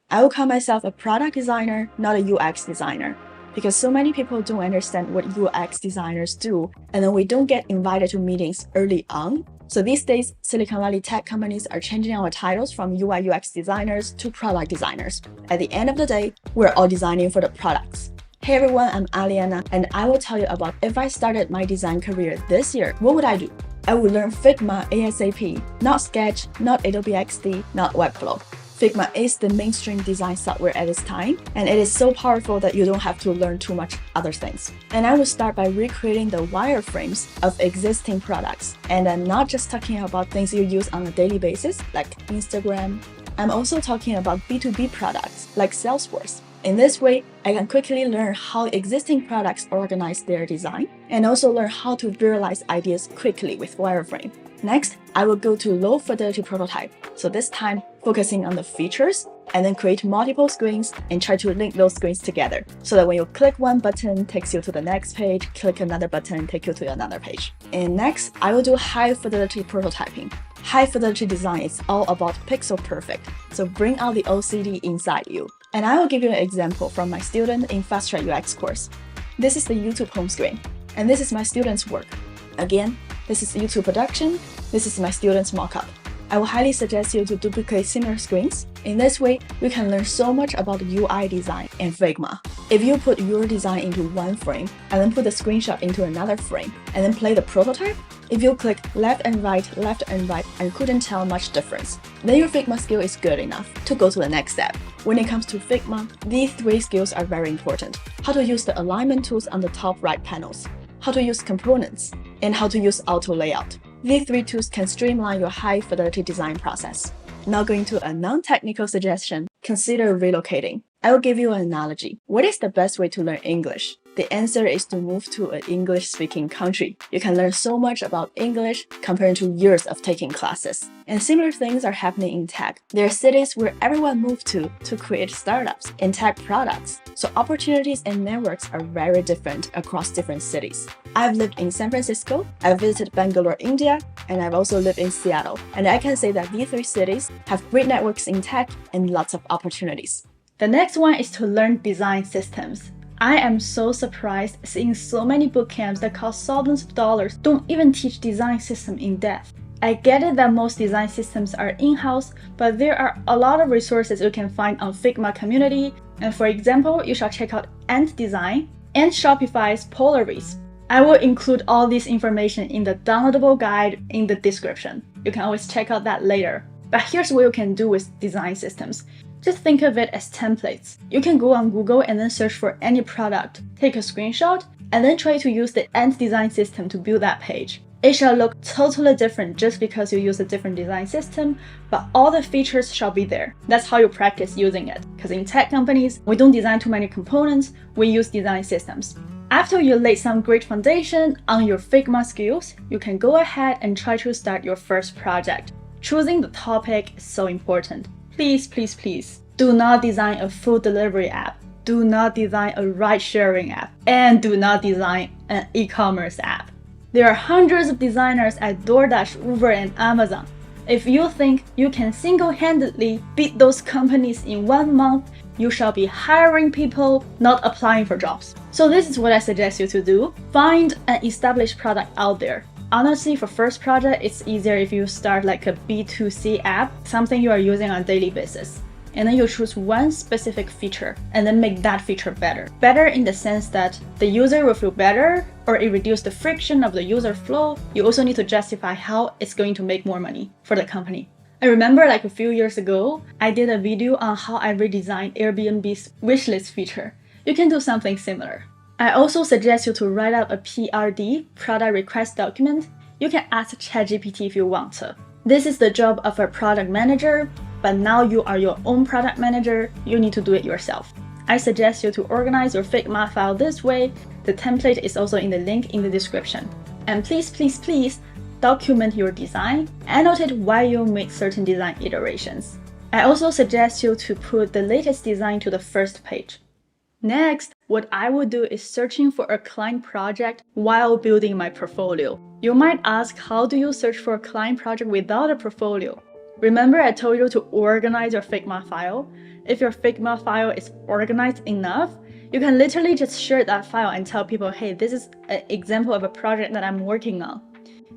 I will call myself a product designer, not a UX designer, because so many people don't understand what UX designers do, and then we don't get invited to meetings early on. So these days, Silicon Valley tech companies are changing our titles from UI UX designers to product designers. At the end of the day, we're all designing for the products. Hey everyone, I'm Aliana, and I will tell you about if I started my design career this year, what would I do? I would learn Figma ASAP, not Sketch, not Adobe XD, not Webflow. Figma is the mainstream design software at this time, and it is so powerful that you don't have to learn too much other things. And I will start by recreating the wireframes of existing products. And I'm not just talking about things you use on a daily basis, like Instagram. I'm also talking about B2B products, like Salesforce. In this way, I can quickly learn how existing products organize their design, and also learn how to visualize ideas quickly with wireframe. Next, I will go to low fidelity prototype. So this time, focusing on the features, and then create multiple screens and try to link those screens together. So that when you click one button, it takes you to the next page, click another button, take you to another page. And next, I will do high fidelity prototyping. High fidelity design is all about pixel perfect. So bring out the OCD inside you. And I will give you an example from my student in Fast Track UX course. This is the YouTube home screen, and this is my student's work. Again, this is YouTube production, this is my student's mockup. I will highly suggest you to duplicate similar screens. In this way, you can learn so much about UI design and Figma. If you put your design into one frame, and then put the screenshot into another frame, and then play the prototype, if you click left and right, and couldn't tell much difference, then your Figma skill is good enough to go to the next step. When it comes to Figma, these three skills are very important. How to use the alignment tools on the top right panels, how to use components, and how to use auto layout. These three tools can streamline your high-fidelity design process. Now going to a non-technical suggestion, consider relocating. I will give you an analogy. What is the best way to learn English? The answer is to move to an English-speaking country. You can learn so much about English compared to years of taking classes. And similar things are happening in tech. There are cities where everyone moves to create startups and tech products. So opportunities and networks are very different across different cities. I've lived in San Francisco, I've visited Bangalore, India, and I've also lived in Seattle. And I can say that these three cities have great networks in tech and lots of opportunities. The next one is to learn design systems. I am so surprised seeing so many bootcamps that cost thousands of dollars don't even teach design system in depth. I get it that most design systems are in-house, but there are a lot of resources you can find on Figma community. And for example, you shall check out Ant Design and Shopify's Polaris. I will include all this information in the downloadable guide in the description. You can always check out that later. But here's what you can do with design systems. Just think of it as templates. You can go on Google and then search for any product, take a screenshot, and then try to use the Ant design system to build that page. It shall look totally different just because you use a different design system, but all the features shall be there. That's how you practice using it. Because in tech companies, we don't design too many components, we use design systems. After you lay some great foundation on your Figma skills, you can go ahead and try to start your first project. Choosing the topic is so important. Please, please, please, do not design a food delivery app. Do not design a ride-sharing app. And do not design an e-commerce app. There are hundreds of designers at DoorDash, Uber, and Amazon. If you think you can single-handedly beat those companies in 1 month, you shall be hiring people, not applying for jobs. So this is what I suggest you to do. Find an established product out there. Honestly, for first project, it's easier if you start like a B2C app, something you are using on a daily basis. And then you choose one specific feature and then make that feature better. Better in the sense that the user will feel better, or it reduces the friction of the user flow. You also need to justify how it's going to make more money for the company. I remember like a few years ago, I did a video on how I redesigned Airbnb's wishlist feature. You can do something similar. I also suggest you to write out a PRD, product request document. You can ask ChatGPT if you want to. This is the job of a product manager, but now you are your own product manager, you need to do it yourself. I suggest you to organize your Figma file this way. The template is also in the link in the description. And please, please, please document your design, annotate why you make certain design iterations. I also suggest you to put the latest design to the first page. Next, what I would do is searching for a client project while building my portfolio. You might ask, how do you search for a client project without a portfolio? Remember I told you to organize your Figma file? If your Figma file is organized enough, you can literally just share that file and tell people, hey, this is an example of a project that I'm working on.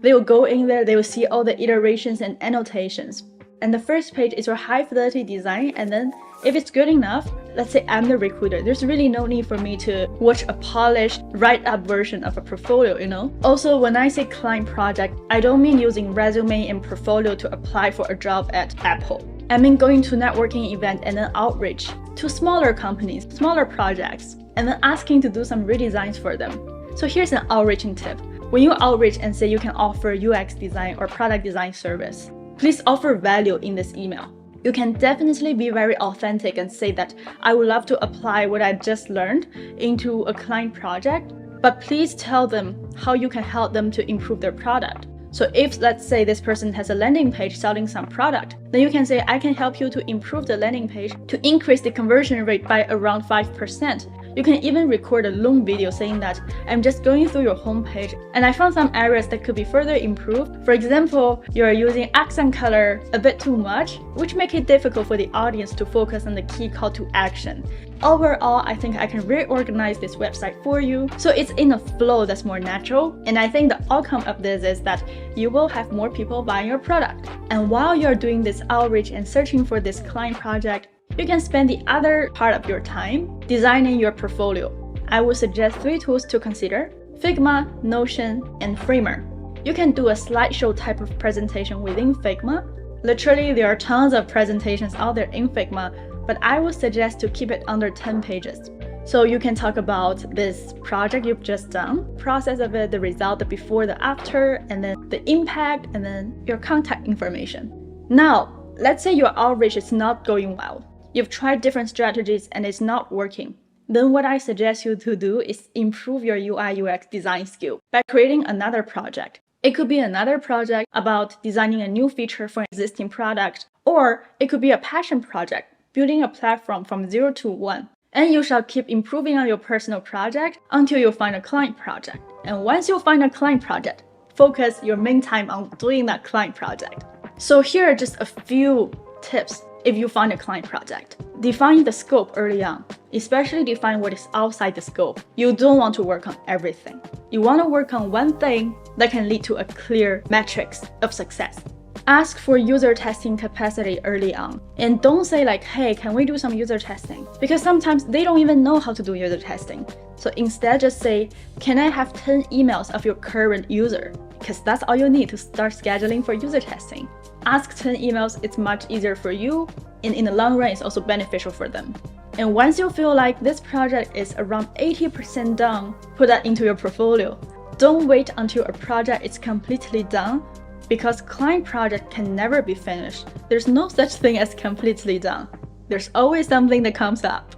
They will go in there, they will see all the iterations and annotations. And the first page is your high fidelity design, and then if it's good enough, let's say I'm the recruiter, there's really no need for me to watch a polished, write-up version of a portfolio, you know? Also, when I say client project, I don't mean using resume and portfolio to apply for a job at Apple. I mean going to networking event and then outreach to smaller companies, smaller projects, and then asking to do some redesigns for them. So here's an outreaching tip. When you outreach and say you can offer UX design or product design service, please offer value in this email. You can definitely be very authentic and say that I would love to apply what I just learned into a client project, but please tell them how you can help them to improve their product. So if, let's say, this person has a landing page selling some product, then you can say, I can help you to improve the landing page to increase the conversion rate by around 5%. You can even record a long video saying that I'm just going through your homepage and I found some areas that could be further improved. For example, you're using accent color a bit too much, which make it difficult for the audience to focus on the key call to action. Overall, I think I can reorganize this website for you so it's in a flow that's more natural, and I think the outcome of this is that you will have more people buying your product. And while you're doing this outreach and searching for this client project, you can spend the other part of your time designing your portfolio. I would suggest 3 tools to consider: Figma, Notion, and Framer. You can do a slideshow type of presentation within Figma. Literally, there are tons of presentations out there in Figma, but I would suggest to keep it under 10 pages. So you can talk about this project you've just done, process of it, the result, the before, the after, and then the impact, and then your contact information. Now, let's say your outreach is not going well. You've tried different strategies and it's not working. Then what I suggest you to do is improve your UI UX design skill by creating another project. It could be another project about designing a new feature for an existing product, or it could be a passion project, building a platform from 0 to 1. And you shall keep improving on your personal project until you find a client project. And once you find a client project, focus your main time on doing that client project. So here are just a few tips if you find a client project. Define the scope early on, especially define what is outside the scope. You don't want to work on everything. You want to work on one thing that can lead to a clear metrics of success. Ask for user testing capacity early on, and don't say like, hey, can we do some user testing? Because sometimes they don't even know how to do user testing. So instead just say, can I have 10 emails of your current user? Because that's all you need to start scheduling for user testing. Ask 10 emails, it's much easier for you, and in the long run, it's also beneficial for them. And once you feel like this project is around 80% done, put that into your portfolio. Don't wait until a project is completely done, because client project can never be finished. There's no such thing as completely done. There's always something that comes up.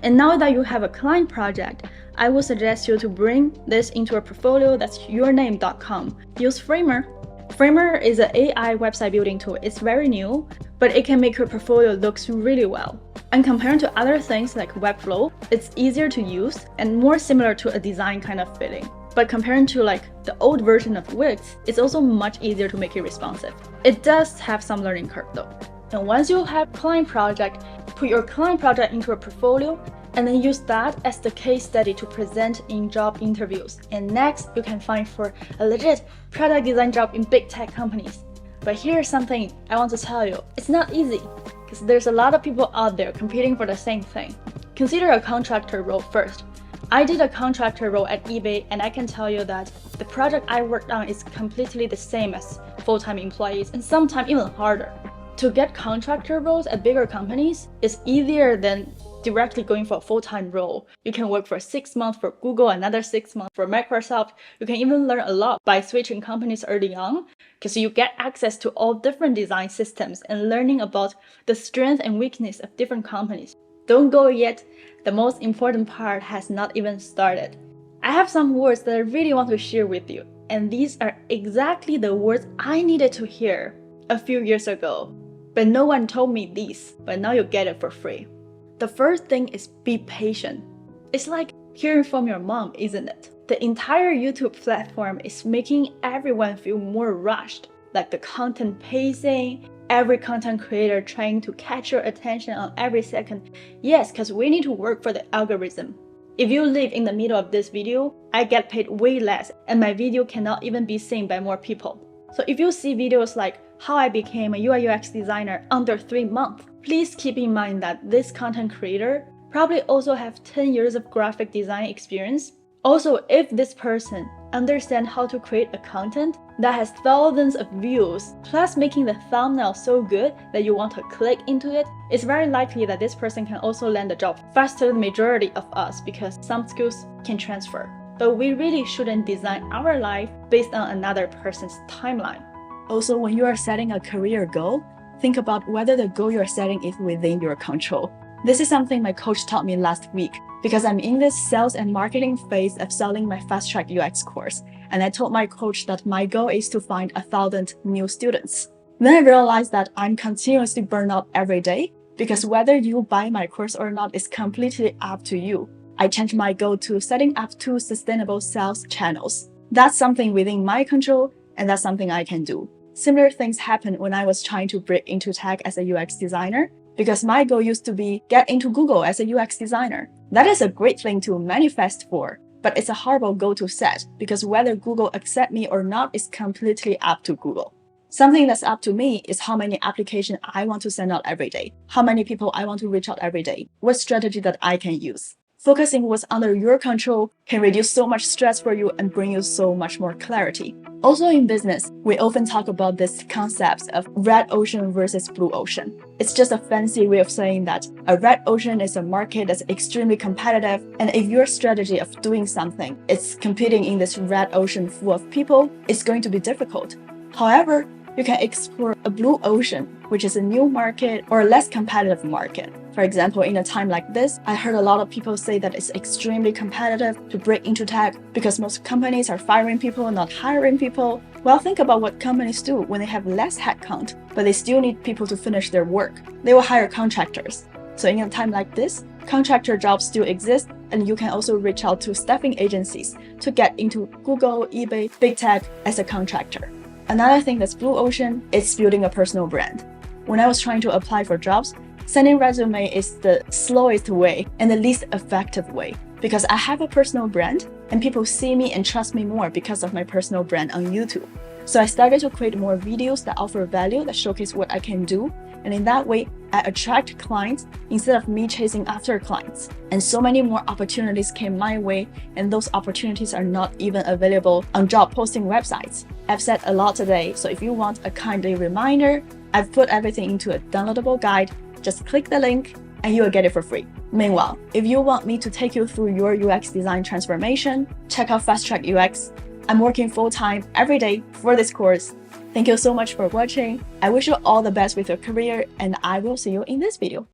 And now that you have a client project, I would suggest you to bring this into a portfolio that's yourname.com. Use Framer. Framer is an AI website building tool. It's very new, but it can make your portfolio look really well. And compared to other things like Webflow, it's easier to use and more similar to a design kind of feeling. But comparing to like the old version of Wix, it's also much easier to make it responsive. It does have some learning curve though. And once you have client project, put your client project into a portfolio and then use that as the case study to present in job interviews. And next, you can find for a legit product design job in big tech companies. But here's something I want to tell you. It's not easy because there's a lot of people out there competing for the same thing. Consider a contractor role first. I did a contractor role at eBay, and I can tell you that the project I worked on is completely the same as full-time employees, and sometimes even harder. To get contractor roles at bigger companies is easier than directly going for a full-time role. You can work for 6 months for Google, another 6 months for Microsoft. You can even learn a lot by switching companies early on, because you get access to all different design systems and learning about the strength and weakness of different companies. Don't go yet. The most important part has not even started. I have some words that I really want to share with you, and these are exactly the words I needed to hear a few years ago. But no one told me these, but now you get it for free. The first thing is be patient. It's like hearing from your mom, isn't it? The entire YouTube platform is making everyone feel more rushed. like the content pacing, every content creator trying to catch your attention on every second. Yes, because we need to work for the algorithm. If you live in the middle of this video, I get paid way less and my video cannot even be seen by more people. So if you see videos like how I became a UI UX designer under 3 months, please keep in mind that this content creator probably also have 10 years of graphic design experience. Also, if this person understands how to create a content that has thousands of views, plus making the thumbnail so good that you want to click into it, it's very likely that this person can also land a job faster than the majority of us because some skills can transfer. But we really shouldn't design our life based on another person's timeline. Also, when you are setting a career goal, think about whether the goal you're setting is within your control. This is something my coach taught me last week because I'm in this sales and marketing phase of selling my Fast Track UX course. And I told my coach that my goal is to find 1,000 new students. Then I realized that I'm continuously burned out every day because whether you buy my course or not is completely up to you. I changed my goal to setting up 2 sustainable sales channels. That's something within my control and that's something I can do. Similar things happened when I was trying to break into tech as a UX designer because my goal used to be get into Google as a UX designer. That is a great thing to manifest for, but it's a horrible goal to set because whether Google accept me or not is completely up to Google. Something that's up to me is how many applications I want to send out every day, how many people I want to reach out every day, what strategy that I can use. Focusing what's under your control can reduce so much stress for you and bring you so much more clarity. Also in business, we often talk about this concept of red ocean versus blue ocean. It's just a fancy way of saying that a red ocean is a market that's extremely competitive, and if your strategy of doing something is competing in this red ocean full of people, it's going to be difficult. However, you can explore a blue ocean, which is a new market or a less competitive market. For example, in a time like this, I heard a lot of people say that it's extremely competitive to break into tech because most companies are firing people, not hiring people. Well, think about what companies do when they have less headcount, but they still need people to finish their work. They will hire contractors. So in a time like this, contractor jobs still exist, and you can also reach out to staffing agencies to get into Google, eBay, big tech as a contractor. Another thing that's blue ocean is building a personal brand. When I was trying to apply for jobs, sending resume is the slowest way and the least effective way because I have a personal brand and people see me and trust me more because of my personal brand on YouTube. So I started to create more videos that offer value, that showcase what I can do. And in that way, I attract clients instead of me chasing after clients. And so many more opportunities came my way, and those opportunities are not even available on job posting websites. I've said a lot today, so if you want a kindly reminder, I've put everything into a downloadable guide. Just click the link and you will get it for free. Meanwhile, if you want me to take you through your UX design transformation, check out Fast Track UX. I'm working full-time every day for this course. Thank you so much for watching. I wish you all the best with your career, and I will see you in this video.